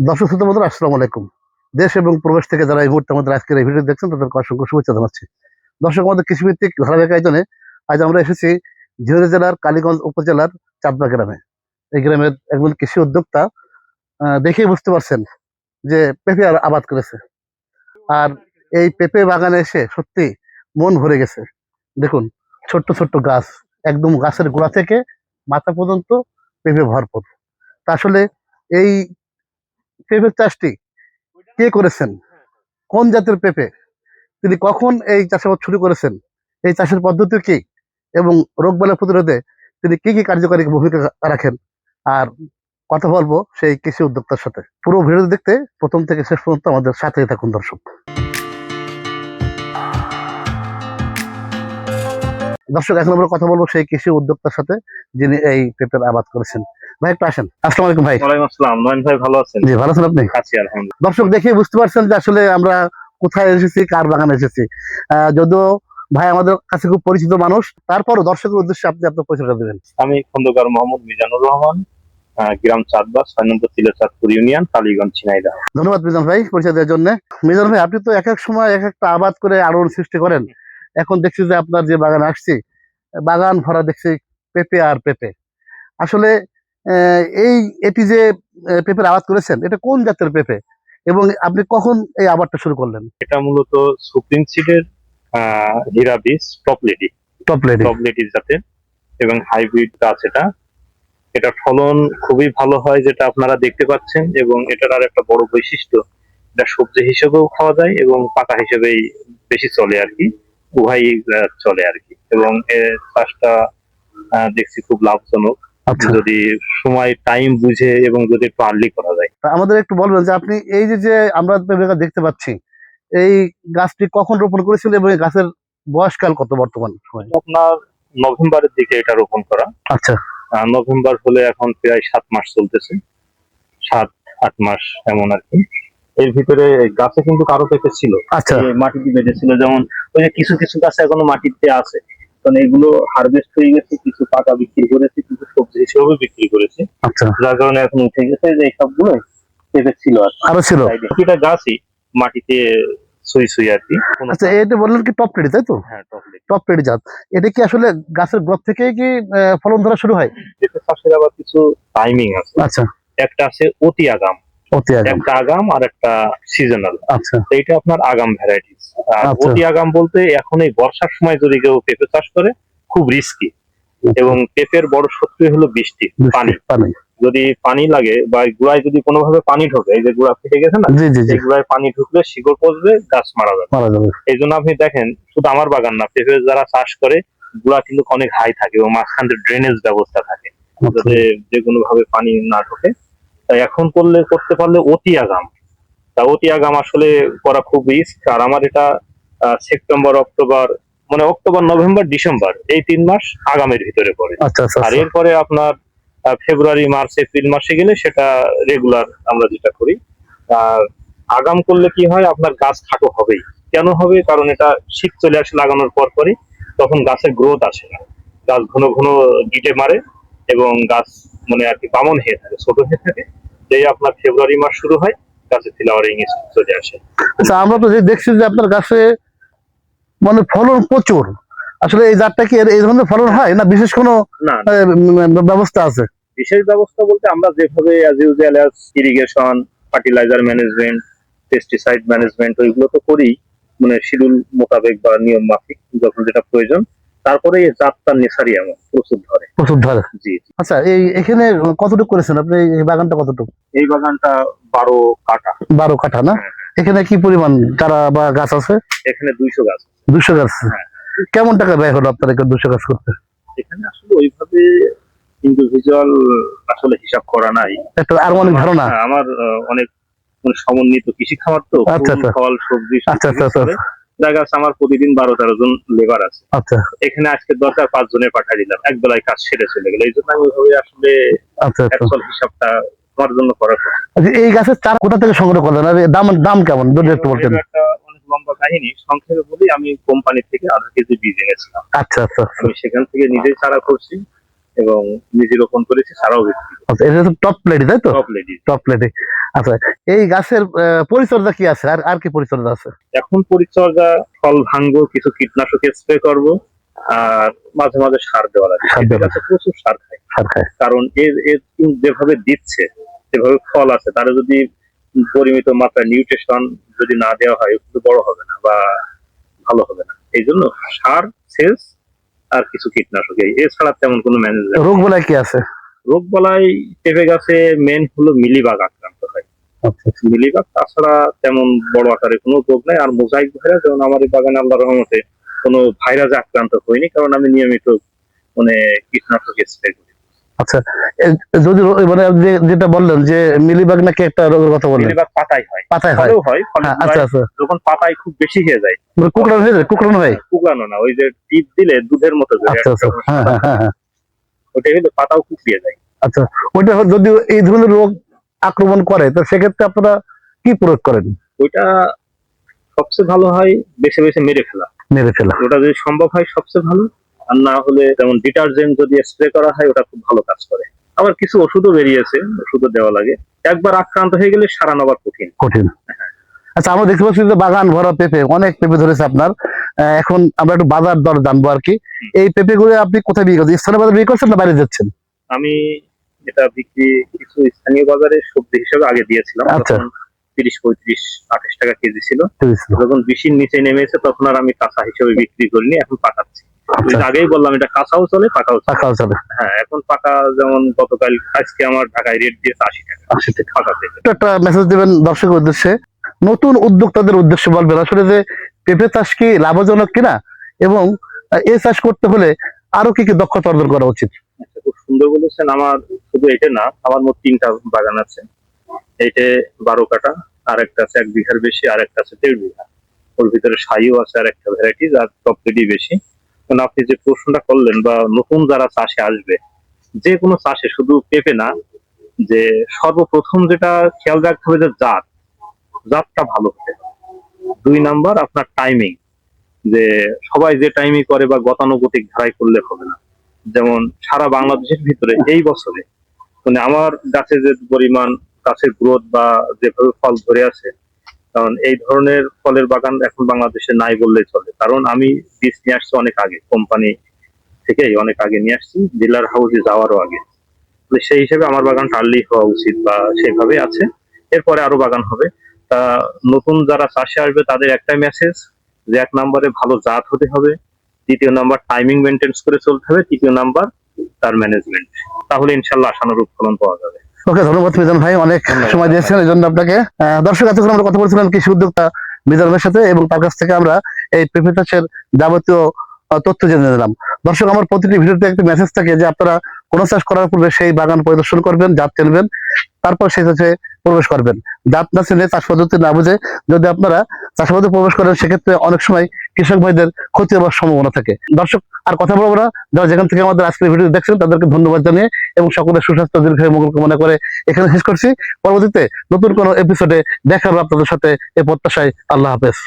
দর্শক শ্রোতা বন্ধুরা, আসসালামু আলাইকুম। দেশ এবং প্রবাস থেকে যারা এই মুহূর্তে আমাদের আজকের এই ভিডিও দেখছেন তাদেরকে অসংখ্য শুভেচ্ছা জানাচ্ছি। দর্শক, আমাদের কৃষিভিত্তিক ধারাবাহিক আয়োজনে আজ আমরা এসেছি ঝিনাইদহ জেলার কালীগঞ্জ উপজেলার চাঁদবা গ্রামে। এই গ্রামের একজন কৃষি উদ্যোক্তা, দেখেই বুঝতে পারছেন যে পেঁপে আবাদ করেছে। আর এই পেঁপে বাগানে এসে সত্যি মন ভরে গেছে। দেখুন, ছোট্ট ছোট্ট গাছ, একদম গাছের গোড়া থেকে মাথা পর্যন্ত পেঁপে ভরপুর। তা আসলে এই পেঁপের চাষটি কে করেছেন, কোন জাতের পেঁপে, তিনি কখন এই চাষাবাদ শুরু করেছেন, এই চাষের পদ্ধতি কি, এবং রোগবালাই প্রতিরোধে তিনি কি কি কার্যকরী ভূমিকা রাখেন, আর কথা বলবো সেই কৃষি উদ্যোক্তার সাথে। পুরো ভিডিও দেখতে প্রথম থেকে শেষ পর্যন্ত আমাদের সাথেই থাকুন দর্শক। এখন আমরা কথা বলবো সেই কৃষি উদ্যোক্তার সাথে যিনি এই পেঁপের আবাদ করেছেন। ভাই, একটু আসেন। আসসালামু আলাইকুম ভাই। ওয়ালাইকুম আসসালাম। নয়ন ভাই, ভালো আছেন? জি, ভালো আছেন আপনি? আছি আলহামদুলিল্লাহ। দর্শক দেখে বুঝতে পারছেন যে আসলে আমরা কোথায় এসেছি, কার বাগানে এসেছি। যদিও ভাই আমাদের কাছে খুব পরিচিত মানুষ, তারপরও দর্শকের উদ্দেশ্যে আপনি আপনার পরিচয়টা দেবেন। আমি খন্দকার মোহাম্মদ মিজানুর রহমান, গ্রাম চাঁদবা, 6 নম্বর তিলেচাঁদপুর ইউনিয়ন, কালীগঞ্জ, ঝিনাইদহ। ধন্যবাদ মিজান ভাই পরিচয় দেওয়ার জন্য। মিজান ভাই, আপনি তো এক এক সময় এক একটা আবাদ করে আলোড়ন সৃষ্টি করেন। এখন দেখছি যে আপনার যে বাগান আসছি, বাগান ভরা দেখছি পেঁপে আর পেঁপে। আসলে এটি যে পেঁপের আবাদ করেছেন, এটা কোন জাতের পেঁপে, এবং আপনি কখন এই আবাদটা শুরু করলেন? এটা মূলত সুপ্রিম সিডের হীরা বীজ, টপ লেডি জাতের এবং হাইব্রিড গাছ। এটা ফলন খুবই ভালো হয়, যেটা আপনারা দেখতে পাচ্ছেন। এবং এটার আর একটা বড় বৈশিষ্ট্য, এটা সবজি হিসেবেও খাওয়া যায় এবং পাতা হিসেবেই বেশি চলে আর কি, উভয়ই চলে আর কি। এবং এর চাষটা দেখছি খুব লাভজনক, যদি সময় টাইম বুঝে এবং যদি একটু আর্লি করা যায়। আমাদের একটু বলবেন যে আপনি এই যে আমরা পেঁপে গাছ দেখতে পাচ্ছি, এই গাছটি কখন রোপণ করেছিলেন এবং এই গাছের বয়সকাল কত বর্তমান সময়? আপনার নভেম্বরের দিকে এটা রোপণ করা। আচ্ছা, নভেম্বর হলে এখন প্রায় 7 মাস চলতেছে, 7-8 মাস এমন আর কি। এর ভিতরে গাছে কিন্তু কারো পেঁপে ছিল। আচ্ছা, মাটিতে বেঁধেছিল, যেমন ওই যে কিছু কিছু গাছ এখনো মাটিতে আছে, কারণ এগুলো হারভেস্ট হয়ে গেছে, কিছু পাতা বিক্রি করেছে, কিছু সবজি হিসেবে বিক্রি করেছে। আচ্ছা, যার কারণে এখন উঠে গেছে, যে সবগুলো পেঁপে ছিল আর আরো ছিল। প্রতিটা গাছই মাটিতে সুই সুই আর কি। আচ্ছা, এটা বললেন কি টপ রেডি, তাই তো? হ্যাঁ, টপ রেডি জাত। এটা কি আসলে গাছের গ্রোথ থেকে কি ফলন ধরা শুরু হয়? পেঁপে চাষের আবার কিছু টাইমিং আছে। আচ্ছা, একটা আছে অতি আগাম, একটা আগাম আর একটা সিজনাল। আচ্ছা, এইটা আপনার আগাম ভ্যারাইটিস। আচ্ছা। অতি আগাম বলতে এখন এই বর্ষার সময় যদি কেউ পেঁপে চাষ করে, খুব রিস্কি। এবং পেঁপের বড় শত্রু হলো বৃষ্টি, পানি। যদি পানি লাগে বা গুড়ায় যদি কোনোভাবে পানি ঢোকে, এই যে গুড়া ফেটে গেছে না, এই গুড়ায় পানি ঢুকলে শিকড় পচবে, গাছ মারা যাবে। এই জন্য আপনি দেখেন, শুধু আমার বাগান না, পেঁপে যারা চাষ করে গুড়া কিন্তু অনেক হাই থাকে এবং মাঝখান থেকে ড্রেনেজ ব্যবস্থা থাকে, যাতে যে কোনো ভাবে পানি না ঢোকে। তাই এখন করতে পারলে অতি আগাম। তা অতি আগাম আসলে করা খুব রিস্ক। আর আমার এটা সেপ্টেম্বর, অক্টোবর, মানে অক্টোবর, নভেম্বর, ডিসেম্বর, এই 3 মাস আগামের ভিতরে পড়ে। আর এরপরে আপনার ফেব্রুয়ারি, মার্চ, এপ্রিল মাসে গেলে সেটা রেগুলার আমরা যেটা করি। আর আগাম করলে কি হয়, আপনার গাছ খাটো হবেই। কেন হবে? কারণ এটা শীত চলে আসে লাগানোর পরই, তখন গাছের গ্রোথ আসে না, গাছ ঘন ঘন গিটে মারে এবং গাছ মানে আর কি বামন হয়ে থাকে, ছোট হয়ে থাকে। যেই আপনার ফেব্রুয়ারি মাস শুরু হয়, গাছে ফ্লাওয়ারিং চলে আসে। আচ্ছা, আমরা তো দেখছি যে আপনার গাছে মানে ফলন প্রচুর। আসলে এই জাতটা কি এই ধরনের ফলন হয়, না বিশেষ কোনো ব্যবস্থা আছে? বিশেষ ব্যবস্থা বলতে আমরা যেভাবে irrigation, fertiliser management, pesticide management, ওইগুলো তো করি, মানে শিডিউল মোতাবেক বা নিয়ম মাফিক যখন যেটা প্রয়োজন। তারপরে এই জাতটা নেসারি এমন প্রচুর ধরে। জি। আচ্ছা, এখানে কতটুকু করেছেন আপনি? এই বাগানটা কতটুকু? এই বাগানটা 12 কাঠা। 12 কাঠা না? এখানে কি পরিমাণ চারা বা গাছ আছে? এখানে 200 গাছ। 200 গাছ? কেমন টাকা ব্যয় হলো আপনার 200 গাছ করতে? এখানে আসলে ওইভাবে ইন্ডিভিজুয়াল আসলে হিসাব করা নাই, একটা আর অনেক ধারণা। আমার অনেক সমন্বিত কৃষি খামার তো, ফল সবজি জায়গা আছে। আমার প্রতিদিন 12-13 জন লেবার আছে। আচ্ছা, এখানে আজকে দরকার 5 জনের পাঠিয়ে দিলাম, এক বেলায় কাজ সেরে চলে গেল। এই জন্য আমি ওইভাবে আসলে অ্যাকচুয়াল হিসাবটা আমার জন্য করার কথা। এই গাছের চারা কোথা থেকে সংগ্রহ করলেন, আর দাম কেমন যদি একটু বলতেন? একটা অনেক লম্বা কাহিনী, সংক্ষেপে বলি, আমি কোম্পানি থেকে আধা কেজি বীজ এনেছিলাম। আচ্ছা, আচ্ছা, আমি সেখান থেকে নিজেই চারা করছি। এবং নিজে রোপণ করেছি, সারাও বিক্রি করি। আচ্ছা, এটা তো টপ প্লেটই, তাই তো? Top lady. টপ প্লেটে। আচ্ছা, এই গাছের পরিচর্যা কি আছে, আর আর কি পরিচর্যা আছে? এখন পরিচর্যা, ফল ভাঙবো, কিছু কীটনাশক স্প্রে করব, আর মাঝে মাঝে সার দেওয়া লাগে। সার দেওয়া গাছে প্রচুর সার খায়, সার খায়। কারণ এর এর যেভাবে দিচ্ছে, যেভাবে ফল আছে, তারা যদি পরিমিত মাত্রায় নিউট্রিশন যদি না দেওয়া হয়, একটু বড় হবে না বা ভালো হবে না। এই জন্য সার, সেচ আর কিছু কীটনাশক, এছাড়া তেমন কোনো ম্যানেজমেন্ট। রোগ বলাই কি আছে? রোগ বলাই পেঁপে গাছে মেন হলো মিলিবাগ আক্রান্ত হয়। আচ্ছা, মিলিবাগ, তাছাড়া তেমন বড় আকারে কোনো রোগ নাই। আর মোজাইক ভাইরাস, যেমন আমার এই বাগানে আল্লাহর রহমতে কোনো ভাইরাসে আক্রান্ত হয়নি, কারণ আমি নিয়মিত মানে কীটনাশক স্প্রে করি। আচ্ছা, যদি মানে যেটা বললেন যে মিলিবাগ নাকি একটা রোগের কথা বললেন, মিলিবাগ পাতায় হয়, পাতায় হয়। ফলেও হয়। ফলে হ্যাঁ, আচ্ছা আচ্ছা, যখন পাতায় খুব বেশি হয়ে যায়, মানে কুকড়ানো হয়ে যায়, কুকড়ানো হয়। কুকড়ানো না, ওই যে টিপ দিলে দুধের মতো বের হয়, আচ্ছা আচ্ছা, হ্যাঁ হ্যাঁ হ্যাঁ হ্যাঁ। ওটাই হলো পাতাও কুকড়িয়ে যায়। আচ্ছা, ওইটা যদি এই ধরনের রোগ আক্রমণ করে, তো সেক্ষেত্রে আপনারা কি প্রয়োগ করেন? ওইটা সবচেয়ে ভালো হয় বেছে বেছে মেরে ফেলা। মেরে ফেলা। ওটা যদি সম্ভব হয় সবচেয়ে ভালো, আর না হলে যেমন ডিটারজেন্ট যদি স্প্রে করা হয়, ওটা খুব ভালো কাজ করে। আবার কিছু ওষুধও বেরিয়েছে, ওষুধও দেওয়া লাগে। একবার আক্রান্ত হয়ে গেলে সারানো আবার কঠিন। কঠিন। আচ্ছা, আমরা দেখতে পাচ্ছি যে বাগান ভরা পেঁপে, অনেক পেঁপে ধরেছে আপনার। এখন আমরা একটু বাজার দর জানবো আর কি। এই পেঁপে গুলো আপনি কোথায় বিক্রি করছেন? স্থানীয় বাজারে বিক্রি করছেন না বাইরে যাচ্ছেন? আমি এটা বিক্রি কিছু স্থানীয় বাজারে সবজি হিসেবে আগে দিয়েছিলাম। আচ্ছা। তখন 30, 35, 28 টাকা কেজি ছিল। বুঝেছি। যখন 20-এর নিচে নেমেছে, তখন আর আমি কাঁচা হিসেবে বিক্রি করিনি, এখন পাকাচ্ছি। আচ্ছা, ওই আগেই বললাম, এটা কাঁচাও চলে, পাকাও চলে। পাকাও চলে। হ্যাঁ, এখন পাকা, যেমন গতকাল আজকে আমার ঢাকায় রেট দিয়েছে 80 টাকা 80 টাকা। পাকা পেঁপে। একটু একটা মেসেজ দিবেন দর্শকের উদ্দেশ্যে, নতুন উদ্যোক্তাদের উদ্দেশ্যে বলবেন আসলে যে পেঁপে চাষ কি লাভজনক কিনা, এবং এই চাষ করতে হলে আরো কি কি দক্ষতা অর্জন করা উচিত? আচ্ছা, খুব সুন্দর বলেছেন। আমার শুধু এটা না, আমার মোট 3টা বাগান আছে। এইটা 12 কাঠা, আর একটা আছে 1 বিঘার বেশি, আর একটা আছে 1.5 বিঘা। ওর ভিতরে সাইও আছে, আর একটা ভ্যারাইটি যার প্রফিটই বেশি। কারণ আপনি যে প্রশ্নটা করলেন, বা নতুন যারা চাষে আসবে, যে কোনো চাষে, শুধু পেঁপে না, যে সর্বপ্রথম যেটা খেয়াল রাখতে হবে যে জাতটা ভালো হতে হবে। 2 নাম্বার আপনার টাইমিং, যে সবাই যে টাইমই করে বা গতানুগতিক ধারায় করলে হবে না। যেমন সারা বাংলাদেশের ভিতরে এই বছরে মানে আমার গাছে যে পরিমাণ, গাছের গ্রোথ বা যেভাবে ফল ধরে আছে, কারণ এই ধরনের ফলের বাগান এখন বাংলাদেশে নাই বললেই চলে। কারণ আমি বীজ নিয়ে আসছি অনেক আগে, কোম্পানি থেকেই অনেক আগে নিয়ে আসছি, ডিলার হাউসে যাওয়ারও আগে। তো সেই হিসেবে আমার বাগানটা আর্লি হওয়া উচিত, বা সেভাবে আছে। এরপরে আরো বাগান হবে। তা নতুন যারা চাষে আসবে, তাদের একটাই মেসেজ, যে 1 নম্বরে ভালো জাত হতে হবে, 2য় নাম্বার টাইমিং মেনটেন করে চলতে হবে, 3য় নাম্বার তার ম্যানেজমেন্ট। তাহলে ইনশাল্লাহ আশানুরূপ ফলন পাওয়া যাবে। ওকে, ধন্যবাদ মিজান ভাই, অনেক সময় দিয়েছেন এই জন্য আপনাকে। দর্শক, এতক্ষণ আমরা কথা বলছিলাম কৃষি উদ্যোক্তা মিজান ভাইয়ের সাথে, এবং তার কাছ থেকে আমরা এই পেঁপে চাষের যাবতীয় তথ্য জেনে নিলাম। দর্শক, আমার প্রতিটি ভিডিওতে একটা মেসেজ থাকে যে আপনারা কোনো চাষ করার পূর্বে সেই বাগান পরিদর্শন করবেন, জাত চিনবেন, তারপর সেই চাষে প্রবেশ করবেন। জাত না চিনে, চাষ পদ্ধতি না বুঝে যদি আপনারা চাষাবাদে প্রবেশ করেন, সেক্ষেত্রে অনেক সময় কৃষক ভাইদের ক্ষতি হওয়ার সম্ভাবনা থাকে। দর্শক, আর কথা বলবো না, যারা যেখান থেকে আমাদের আজকের ভিডিও দেখছেন তাদেরকে ধন্যবাদ জানিয়ে এবং সকলের সুস্বাস্থ্য, দীর্ঘায়ু, মঙ্গল কামনা করে এখানে শেষ করছি। পরবর্তীতে নতুন কোনো এপিসোডে দেখা হবে আপনাদের সাথে, এই প্রত্যাশায়। আল্লাহ হাফেজ।